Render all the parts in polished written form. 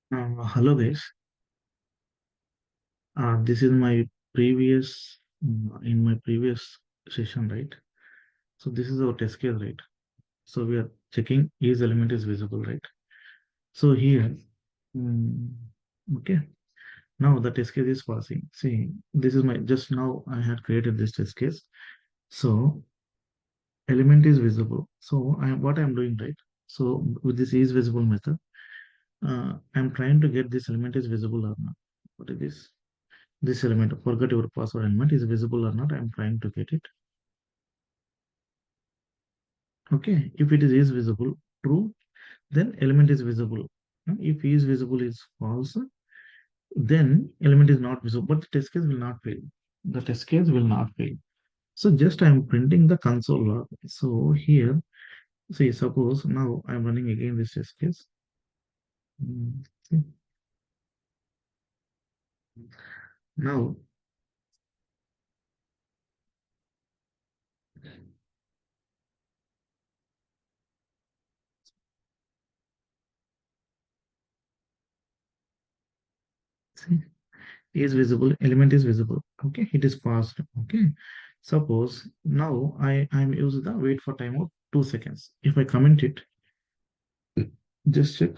Hello guys. This is my previous in my previous session, right? So this is our test case, right? So we are checking each element is visible, right? So here, mm, okay. Now the test case is passing. See, this is my just now I had created this test case. So element is visible. So what I'm doing, right? So with this is visible method, I'm trying to get this element is visible or not. What is this? This element, forget your password element is visible or not. I'm trying to get it. Okay. If it is visible, true, then element is visible. If is visible is false, then element is not visible, but the test case will not fail. The test case will not fail. So just I'm printing the console log. So here, see, suppose now I'm running again this test case. See, now, see, is visible, element is visible. Okay, it is passed. Okay. Suppose now I'm using the wait for time of 2 seconds. If I comment it, just check.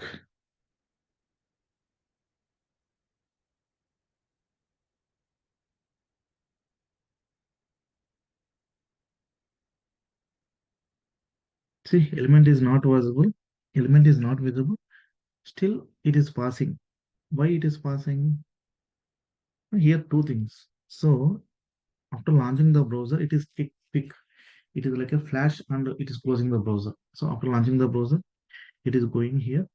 See, element is not visible. Element is not visible. Still, it is passing. Why it is passing? Here, two things. So, after launching the browser, it is quick. It is like a flash and it is closing the browser. So, after launching the browser, it is going here.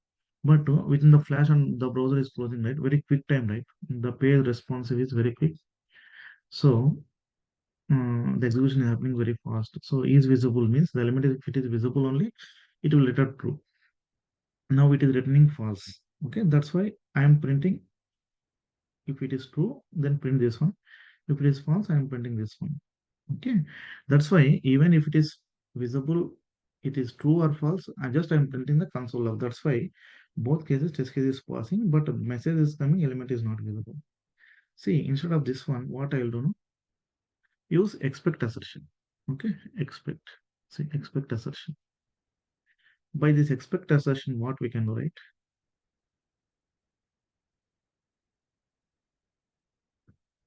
But within the flash and the browser is closing, right? Very quick time, right? The page responsive is very quick. So, the execution is happening very fast. So, is visible means the element is, if it is visible only, it will return true. Now it is returning false. Okay, that's why I am printing. If it is true, then print this one. If it is false, I am printing this one. Okay, that's why even if it is visible, it is true or false, I'm printing the console log. That's why both cases, test case is passing, but message is coming, element is not visible. See, instead of this one, what I will do now, use expect assertion. Okay, expect. See, expect assertion. By this expect assertion, what we can do, right?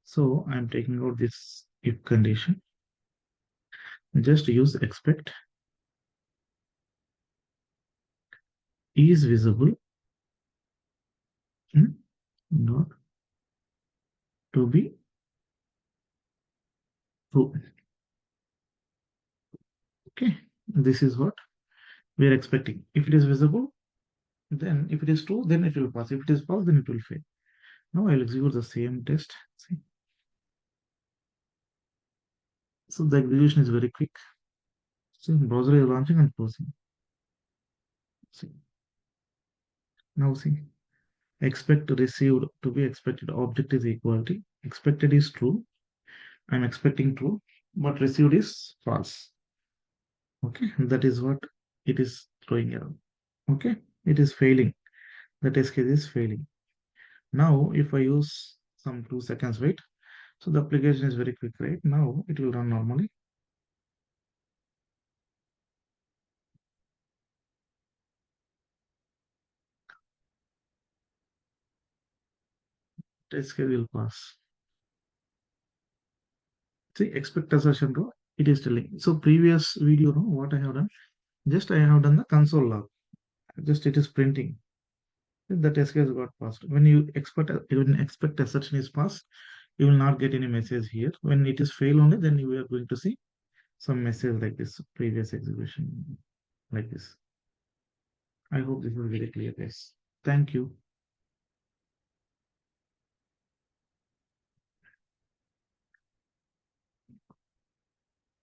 So I'm taking out this if condition. Just use expect is visible, not to be true. Okay, this is what we are expecting. If it is visible, then if it is true, then it will pass. If it is false, then it will fail. Now I'll execute the same test. See, so the execution is very quick. See, browser is launching and closing. See, now see, expect received to be expected object is equality. Expected is true. I'm expecting true, but received is false. Okay, that is what it is throwing error. Okay, it is failing. The test case is failing. Now, if I use some 2 seconds wait, so the application is very quick, right? Now it will run normally. Test case will pass. See, expect assertion row, it is telling. So previous video, no, what I have done, just I have done the console log. Just it is printing. The test case got passed. When expect assertion is passed, you will not get any message here. When it is fail only, then you are going to see some message like this, previous execution, like this. I hope this is very clear, guys. Thank you.